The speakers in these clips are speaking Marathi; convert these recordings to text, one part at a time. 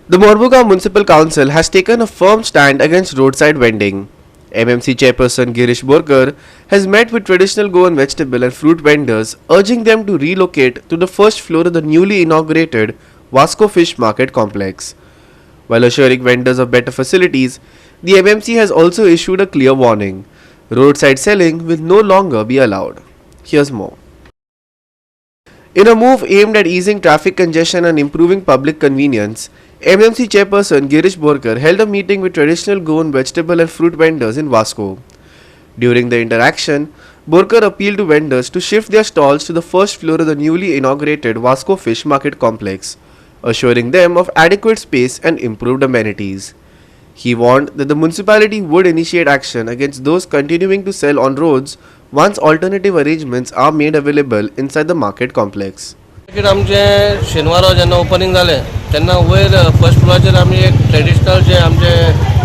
The Mormuga Municipal Council has taken a firm stand against roadside vending. MMC chairperson Girish Borkar has met with traditional Goan vegetable and fruit vendors, urging them to relocate to the first floor of the newly inaugurated Vasco Fish Market complex. While assuring vendors of better facilities, the MMC has also issued a clear warning. Roadside selling will no longer be allowed. Here's more. In a move aimed at easing traffic congestion and improving public convenience, MMC chairperson Girish Borkar held a meeting with traditional Goan vegetable and fruit vendors in Vasco. During the interaction, Borkar appealed to vendors to shift their stalls to the first floor of the newly inaugurated Vasco Fish Market complex, assuring them of adequate space and improved amenities. He warned that the municipality would initiate action against those continuing to sell on roads once alternative arrangements are made available inside the market complex. आमचे शेनवार जेन्ना ओपनिंग जालें तेन्ना वयर फर्स्ट फ्लोराचेर आमी एक ट्रेडिशनल जे आमचे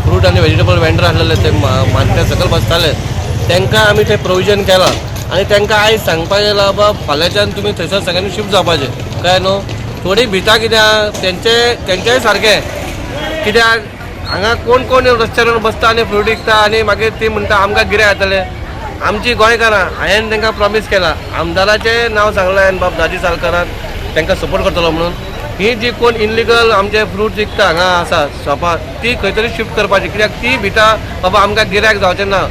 फ्रूट आनी वेजिटेबल वेंडर आसलेले ते मार्केटा सकयल बसताले तांकां आमी ते प्रोविजन केलां आनी तांकां आयज सांगपाक येयला बाबा फाल्यांच्यान तुमी थंयसर सगळ्यांनी शिफ्ट जावपाचें कळ्ळें न्हू थोडी भिता कित्याक तेंचेय सारकें कित्याक हांगा कोण कोण रस्त्यार बसता आनी फ्रूट विकता आनी मागीर ती म्हणटा आमकां गिरायक येतले आमची गोंयकारां हांवें तांकां प्रॉमीस केलां आमदाराचें नांव सांगलां हांवें बाब दाजी सालकरान तांकां सपोर्ट करतलो म्हणून ही जी कोण इनलिगल आमचे फ्रूट विकता हांगा आसा शॉपार ती खंय तरी शिफ्ट करपाची कित्याक ती भिता बाबा आमकां गिरायक जावचें ना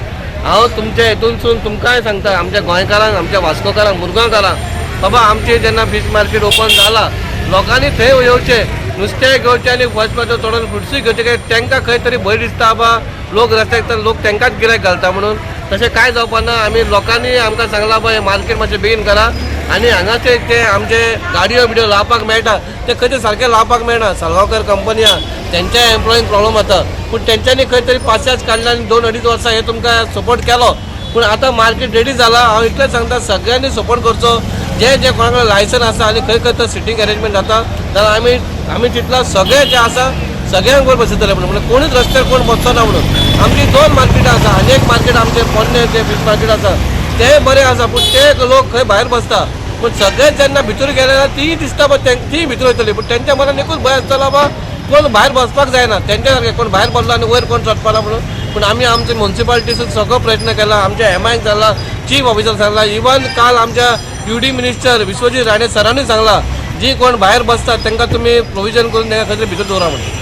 हांव तुमचे हितूनसून तुमकांय सांगता आमच्या गोंयकारांक आमच्या वास्कोकारांक मुरगांवकारांक बाबा आमची जेन्ना फीश मार्केट ओपन जाला लोकांनी थंय येवचें नुस्तें घेवचें आनी फर्स्ट क्लासाचो तोडून फ्रुट्सूय घेवचें कित्याक तांकां खंय तरी भंय दिसता बाबा लोक रस्त्याक तर लोक तांकांच गिरायक घालता म्हणून तशें कांय जावपा ना आमी लोकांनी आमकां सांगलां बाबा हें मार्केट मातशें बेगीन करा आनी हांगाचे ते आमचे गाडयो बिडयो लावपाक मेळटा ते खंय तरी सारकें लावपाक मेळना सालगांवकर कंपनी आहा तेंच्या एम्प्लॉईंक प्रॉब्लम जाता पूण तेंच्यांनी खंय तरी 5-6 काडला आनी 2-2.5 वर्सां हे तुमकां सपोर्ट केलो पूण आतां मार्केट रेडी जाला हांव इतलेंच सांगता सगळ्यांनी सपोर्ट करचो जे कोणा कडेन लायसन आसा आनी खंय खंय तर सिटींग अरेंजमेंट जाता जाल्यार आमी चिंतला सगळे जे आसा सगळ्यांक वयर बसयतले म्हणून म्हणजे कोणूच रस्त्यार कोण बसचो ना म्हणून आमची 2 मार्केटां आसा आनी एक मार्केट आमचे पोन्ने जे फीश मार्केट आसा ते बरें आसा पूण ते लोक खंय भायर बसता पूण सगळे जेन्ना भितर गेले जाल्यार ती दिसता ती भितर वयतली पूण तेंच्या मनान एकूच भंय आसतलो बा कोण भायर बसपाक जायना तेंच्या सारकें कोण भायर बसलो आनी वयर कोण चडपाना म्हणून पूण आमी आमचे म्युनिसिपालिटीसून सगळो प्रयत्न केला आमच्या एमआयक सांगला चीफ ऑफिसर सांगला इवन काल आमच्या यूडी मिनिस्टर विश्वजीत राणे सरांनी सांगला जी कोण भायर बसतात तांकां तुमी प्रोविजन करून तांकां खंय तरी भितर दवरा म्हणून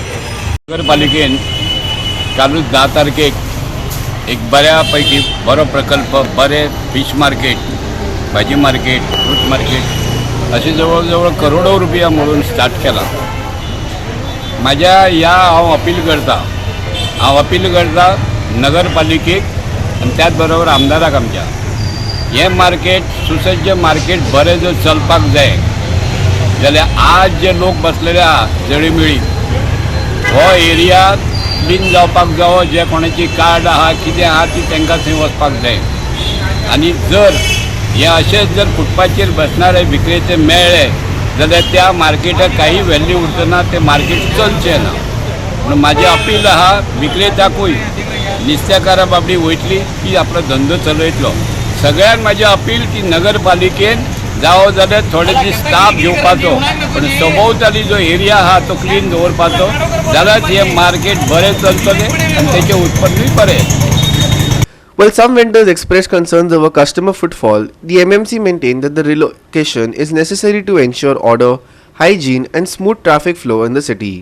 नगरपालिकेन चालू 10 तारखेक एक बऱ्या पैकी बरो प्रकल्प बरे फिश मार्केट भाजी मार्केट फ्रूट मार्केट असे जवळ करोडो रुपया म्हणून स्टार्ट केला माझ्या हांव अपील करता नगरपालिकेक आणि त्याच बरोबर आमदाराक आमच्या हे मार्केट सुसज्ज मार्केट बरें जर चलपाक जाय जाल्यार आज जे लोक बसलेले आहा जळीमेळी हो एरिया क्लीन जावपाक जावो जे कोणाची कार्ड आहा कितें आहा ती तांकां थंय वचपाक जाय आनी जर हे अशेंच जर फुटपाचेर बसणारे विक्रेते मेळ्ळे जाल्यार त्या मार्केटाक काही व्हॅल्यू उरतना ते मार्केट चलचें ना म्हणून म्हाजें अपील आहा विक्रेत्याकूय नुस्तेकारा बाबडी वयतली की आपलो धंदो चलयतलो सगळ्यांक म्हाजें अपील की नगरपालिकेन जावो जाल्यार थोडे दीस स्टाफ घेवपाचो पण सभोवताली जो एरिया आहा तो क्लीन दवरपाचो जाल्यार हें मार्केट बरें चलतलें आनी तेचें उत्पन्नूय बरें. While some vendors expressed concerns over customer footfall, the MMC maintained that the relocation is necessary to ensure order, hygiene and smooth traffic flow in the city.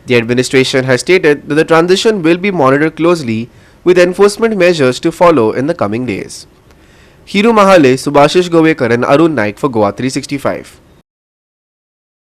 The administration has stated that the transition will be monitored closely with enforcement measures to follow in the coming days. Hiru Mahale, Subhashish Govekar and Arun Naik for Goa 365.